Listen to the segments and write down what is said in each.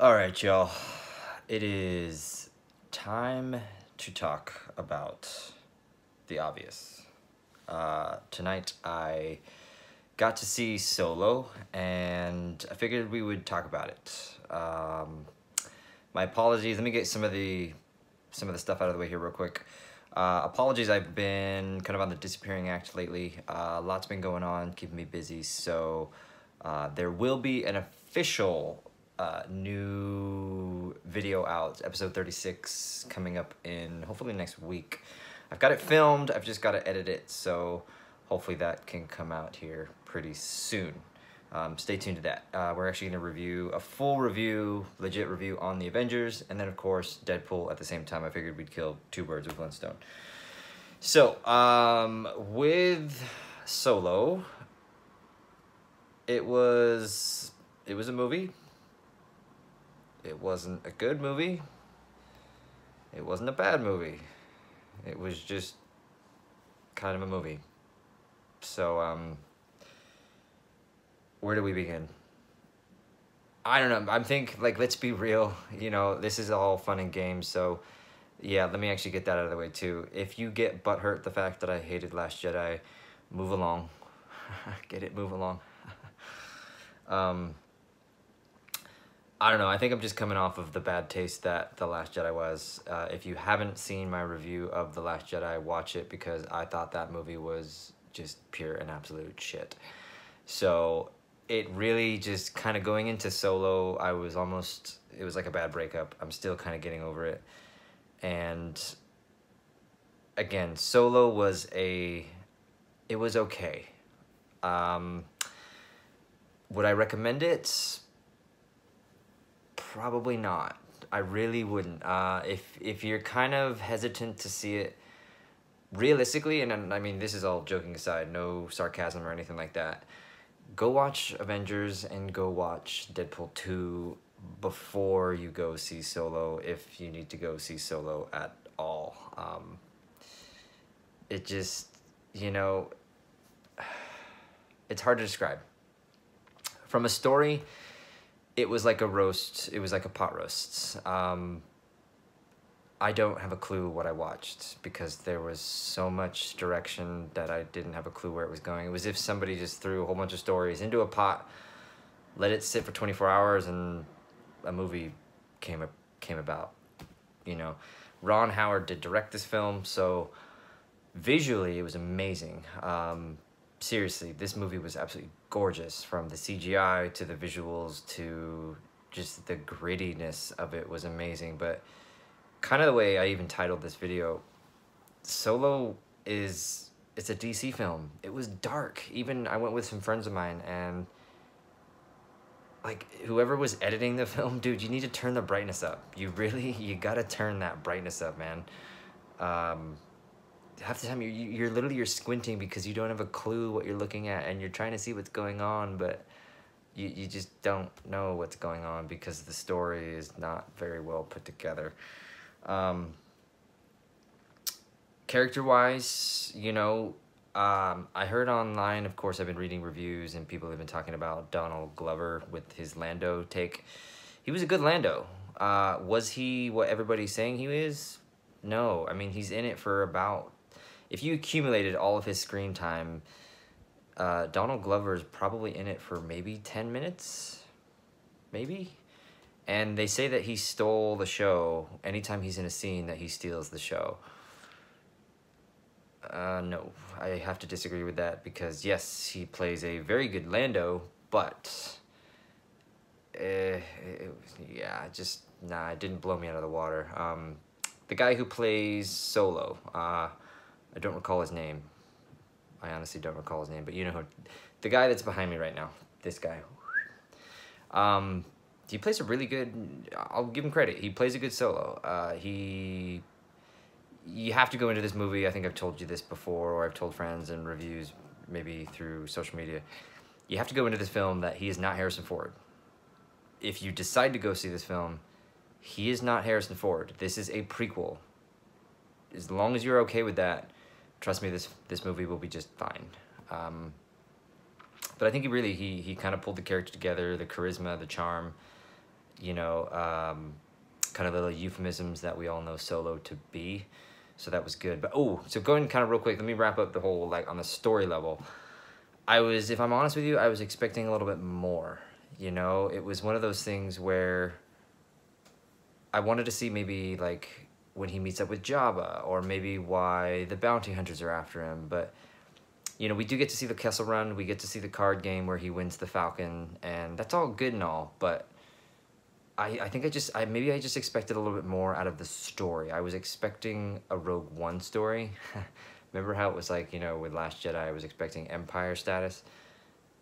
All right, y'all. It is time to talk about the obvious. Tonight I got to see Solo, and I figured we would talk about it. My apologies. Let me get some of the stuff out of the way here real quick. Apologies. I've been kind of on the disappearing act lately. Lots been going on, keeping me busy. So there will be an official new video out, episode 36, coming up in hopefully next week. I've got it filmed, I've just got to edit it, so hopefully that can come out here pretty soon. Stay tuned to that. We're actually going to review a full review, legit review on the Avengers, and then of course Deadpool at the same time. I figured we'd kill two birds with one stone. So, with Solo, it was a movie. It wasn't a good movie. It wasn't a bad movie. It was just kind of a movie. So, where do we begin? I don't know. I'm thinking, like, let's be real. You know, this is all fun and games. So, yeah, let me actually get that out of the way, too. If you get butthurt the fact that I hated Last Jedi, move along. Get it? Move along. I don't know. I think I'm just coming off of the bad taste that The Last Jedi was. If you haven't seen my review of The Last Jedi, watch it, because I thought that movie was just pure and absolute shit. So it really just kind of going into Solo, it was like a bad breakup. I'm still kind of getting over it. And again, Solo was okay. Would I recommend it? Probably not. I really wouldn't. If you're kind of hesitant to see it realistically, and I mean, this is all joking aside, no sarcasm or anything like that, go watch Avengers and go watch Deadpool 2 before you go see Solo, if you need to go see Solo at all. It just, you know, it's hard to describe. From a story, it was like a roast. It was like a pot roast. I don't have a clue what I watched, because there was so much direction that I didn't have a clue where it was going. It was as if somebody just threw a whole bunch of stories into a pot, let it sit for 24 hours, and a movie came about. You know, Ron Howard did direct this film, so visually it was amazing. Seriously, this movie was absolutely gorgeous, from the CGI to the visuals to just the grittiness of it was amazing. But kind of the way I even titled this video, Solo it's a DC film. It was dark. Even I went with some friends of mine, and like, whoever was editing the film, dude, you need to turn the brightness up. You gotta turn that brightness up, man. Half the time you're squinting because you don't have a clue what you're looking at, and you're trying to see what's going on, but you just don't know what's going on because the story is not very well put together. Character-wise, you know, I heard online, of course, I've been reading reviews, and people have been talking about Donald Glover with his Lando take. He was a good Lando. Was he what everybody's saying he is? No. I mean, he's in it for about... If you accumulated all of his screen time, Donald Glover is probably in it for maybe 10 minutes? Maybe? And they say that he stole the show. Anytime he's in a scene, that he steals the show. No, I have to disagree with that, because yes, he plays a very good Lando, but yeah, it didn't blow me out of the water. The guy who plays Solo, I don't recall his name. I honestly don't recall his name, but you know who, the guy that's behind me right now, this guy. He plays a really good, I'll give him credit, he plays a good Solo. You have to go into this movie, I think I've told you this before, or I've told friends in reviews, maybe through social media. You have to go into this film that he is not Harrison Ford. If you decide to go see this film, he is not Harrison Ford. This is a prequel. As long as you're okay with that, trust me, this movie will be just fine. But I think he kind of pulled the character together, the charisma, the charm. you know, kind of little euphemisms that we all know Solo to be. So that was good. But oh, so going kind of real quick, let me wrap up the whole, like, on the story level. I was, if I'm honest with you, I was expecting a little bit more. You know, it was one of those things where I wanted to see maybe, like, when he meets up with Jabba, or maybe why the bounty hunters are after him. But, you know, we do get to see the Kessel Run, we get to see the card game where he wins the Falcon, and that's all good and all, but I think maybe I just expected a little bit more out of the story. I was expecting a Rogue One story. Remember how it was like, you know, with Last Jedi, I was expecting Empire status?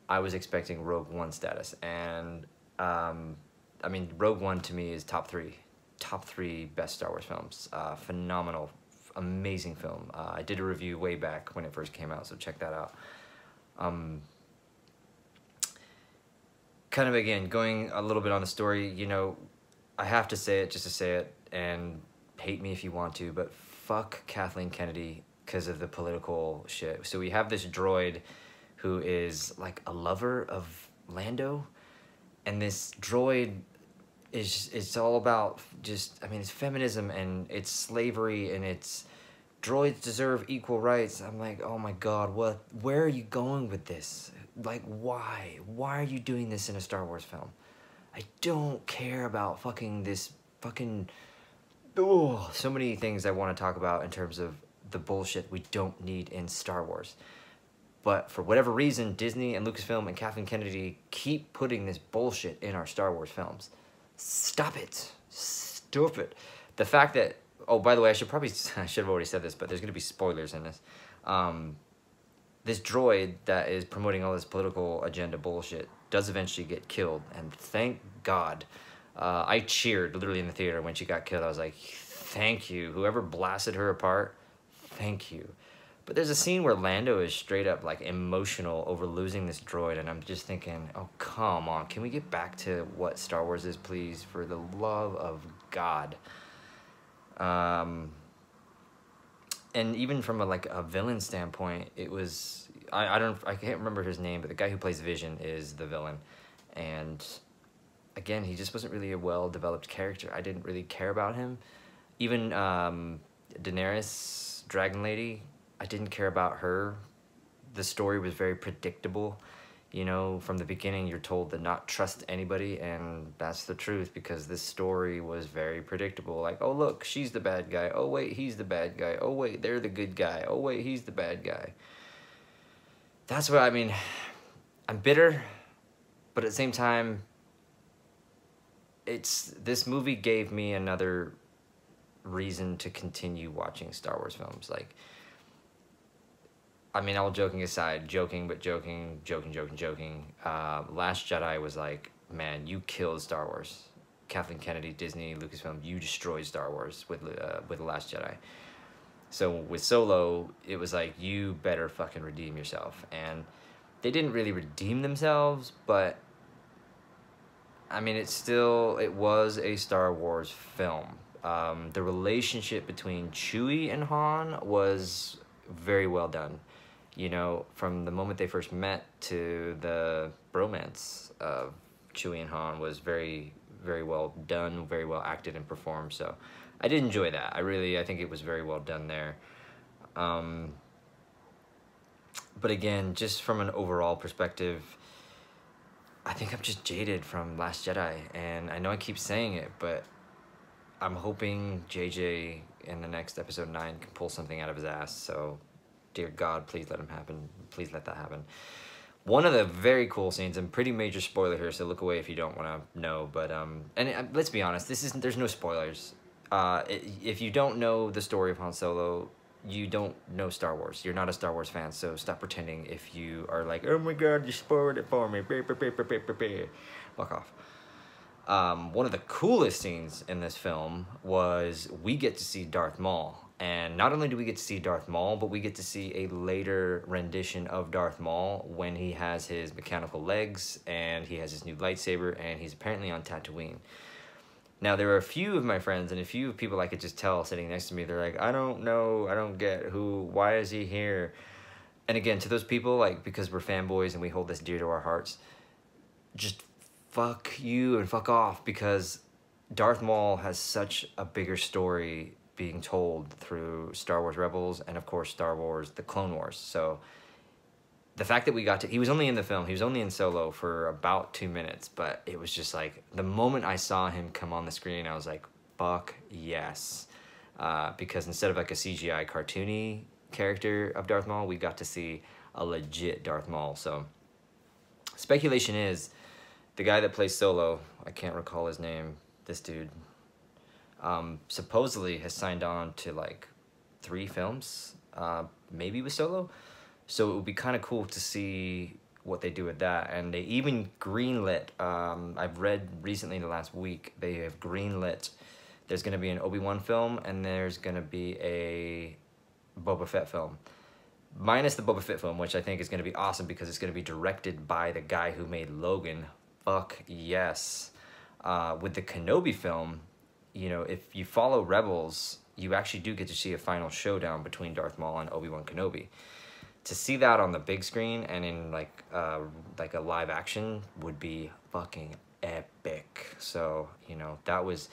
I was expecting Rogue One status. And, I mean, Rogue One to me is top three best Star Wars films. Phenomenal, amazing film. I did a review way back when it first came out, so check that out. Kind of, again, going a little bit on the story, you know, I have to say it just to say it, and hate me if you want to, but fuck Kathleen Kennedy because of the political shit. So we have this droid who is like a lover of Lando, and this droid it's all about just, I mean, it's feminism and it's slavery and it's droids deserve equal rights. I'm like, oh my god, where are you going with this? Like, why are you doing this in a Star Wars film? I don't care about fucking this fucking, oh, so many things I want to talk about in terms of the bullshit we don't need in Star Wars. But for whatever reason, Disney and Lucasfilm and Kathleen Kennedy keep putting this bullshit in our Star Wars films. Stop it. Stupid. The fact that, oh, by the way, I should have already said this, but there's going to be spoilers in this. This droid that is promoting all this political agenda bullshit does eventually get killed, and thank God. I cheered literally in the theater when she got killed. I was like, thank you. Whoever blasted her apart, thank you. But there's a scene where Lando is straight up like emotional over losing this droid, and I'm just thinking, oh, come on. Can we get back to what Star Wars is, please? For the love of God. And even from a villain standpoint, it was, I can't remember his name, but the guy who plays Vision is the villain. And again, he just wasn't really a well-developed character. I didn't really care about him. Even Daenerys, Dragon Lady, I didn't care about her. The story was very predictable. You know, from the beginning, you're told to not trust anybody, and that's the truth, because this story was very predictable. Like, oh, look, she's the bad guy. Oh, wait, he's the bad guy. Oh, wait, they're the good guy. Oh, wait, he's the bad guy. That's what I mean. I'm bitter, but at the same time, this movie gave me another reason to continue watching Star Wars films. Like, I mean, all joking aside, joking. Last Jedi was like, man, you killed Star Wars. Kathleen Kennedy, Disney, Lucasfilm, you destroyed Star Wars with The Last Jedi. So with Solo, it was like, you better fucking redeem yourself. And they didn't really redeem themselves, but I mean, it was a Star Wars film. The relationship between Chewie and Han was very well done. You know, from the moment they first met to the bromance of Chewie and Han was very, very well done, very well acted and performed. So I did enjoy that. I think it was very well done there. But again, just from an overall perspective, I think I'm just jaded from Last Jedi. And I know I keep saying it, but I'm hoping JJ in the next episode 9 can pull something out of his ass. So dear God, please let him happen. Please let that happen. One of the very cool scenes, and pretty major spoiler here, so look away if you don't want to know, but, let's be honest, there's no spoilers. If you don't know the story of Han Solo, you don't know Star Wars. You're not a Star Wars fan, so stop pretending if you are like, oh my God, you spoiled it for me. Fuck off. One of the coolest scenes in this film was we get to see Darth Maul. And not only do we get to see Darth Maul, but we get to see a later rendition of Darth Maul when he has his mechanical legs and he has his new lightsaber and he's apparently on Tatooine. Now, there are a few of my friends and a few people I could just tell sitting next to me, they're like, I don't know, I don't get why is he here? And again, to those people, like, because we're fanboys and we hold this dear to our hearts, just fuck you and fuck off, because Darth Maul has such a bigger story being told through Star Wars Rebels and, of course, Star Wars The Clone Wars. So the fact that we got to... He was only in the film. He was only in Solo for about 2 minutes, but it was just like... The moment I saw him come on the screen, I was like, fuck yes. Because instead of like a CGI cartoony character of Darth Maul, we got to see a legit Darth Maul. So speculation is the guy that plays Solo, I can't recall his name, this dude, supposedly has signed on to like 3 films, maybe with Solo. So it would be kind of cool to see what they do with that. And they even greenlit, I've read recently in the last week, they have greenlit, there's going to be an Obi-Wan film and there's going to be a Boba Fett film. Minus the Boba Fett film, which I think is going to be awesome because it's going to be directed by the guy who made Logan. Fuck yes. With the Kenobi film, you know, if you follow Rebels, you actually do get to see a final showdown between Darth Maul and Obi-Wan Kenobi. To see that on the big screen and in like a live action would be fucking epic. So, you know, that was,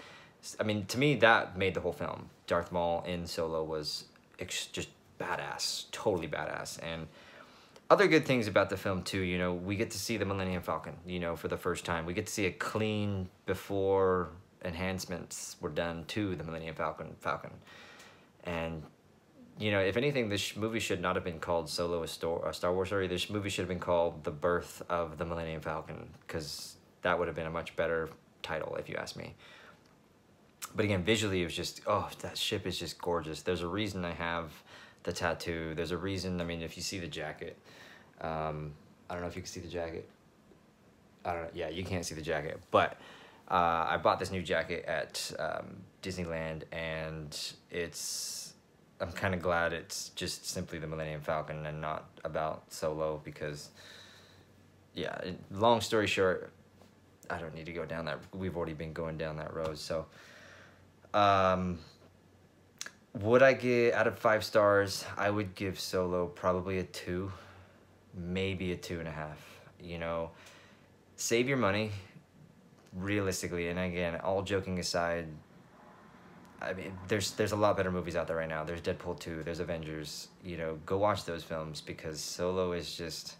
I mean, to me, that made the whole film. Darth Maul in Solo was just badass, totally badass. And other good things about the film too, you know, we get to see the Millennium Falcon, you know, for the first time. We get to see a clean before enhancements were done to the Millennium Falcon. And, you know, if anything, this movie should not have been called Solo, a Star Wars story. This movie should have been called The Birth of the Millennium Falcon, because that would have been a much better title, if you ask me. But again, visually, it was just, oh, that ship is just gorgeous. There's a reason I have the tattoo. There's a reason, I mean, if you see the jacket, I don't know if you can see the jacket. I don't know, yeah, you can't see the jacket. But I bought this new jacket at Disneyland, and I'm kind of glad it's just simply the Millennium Falcon and not about Solo, because, yeah, long story short, I don't need to go down that. We've already been going down that road. So, would I get, out of 5 stars, I would give Solo probably a 2, maybe a 2.5. You know, save your money, realistically, and again, all joking aside, I mean, there's a lot better movies out there right now. There's Deadpool 2, there's Avengers. You know, go watch those films, because Solo is just,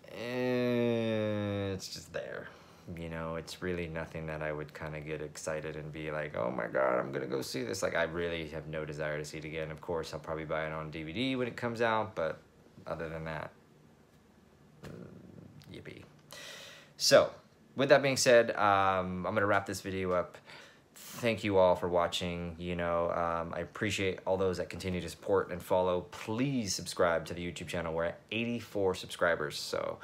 it's just there. You know, it's really nothing that I would kind of get excited and be like, oh my God, I'm going to go see this. Like, I really have no desire to see it again. Of course, I'll probably buy it on DVD when it comes out, but other than that, yippee. So, with that being said, I'm going to wrap this video up. Thank you all for watching. You know, I appreciate all those that continue to support and follow. Please subscribe to the YouTube channel. We're at 84 subscribers, so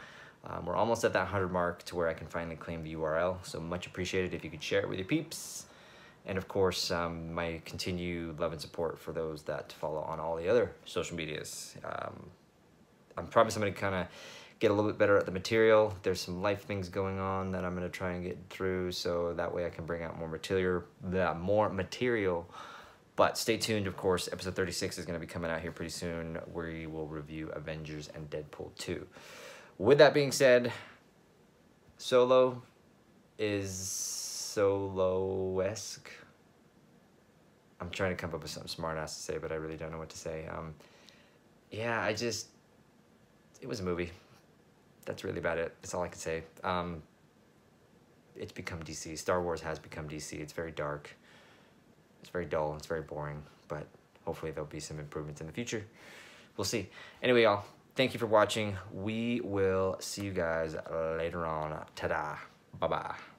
we're almost at that 100 mark to where I can finally claim the URL. So much appreciated if you could share it with your peeps. And of course, my continued love and support for those that follow on all the other social medias. I'm promising I'm going to kind of get a little bit better at the material. There's some life things going on that I'm going to try and get through, so that way I can bring out more material. But stay tuned, of course. Episode 36 is going to be coming out here pretty soon, where we will review Avengers and Deadpool 2. With that being said, Solo is Solo-esque. I'm trying to come up with something smart ass to say, but I really don't know what to say. Yeah, it was a movie. That's really about it. That's all I can say. It's become DC. Star Wars has become DC. It's very dark. It's very dull. It's very boring. But hopefully there'll be some improvements in the future. We'll see. Anyway, y'all, thank you for watching. We will see you guys later on. Ta-da. Bye-bye.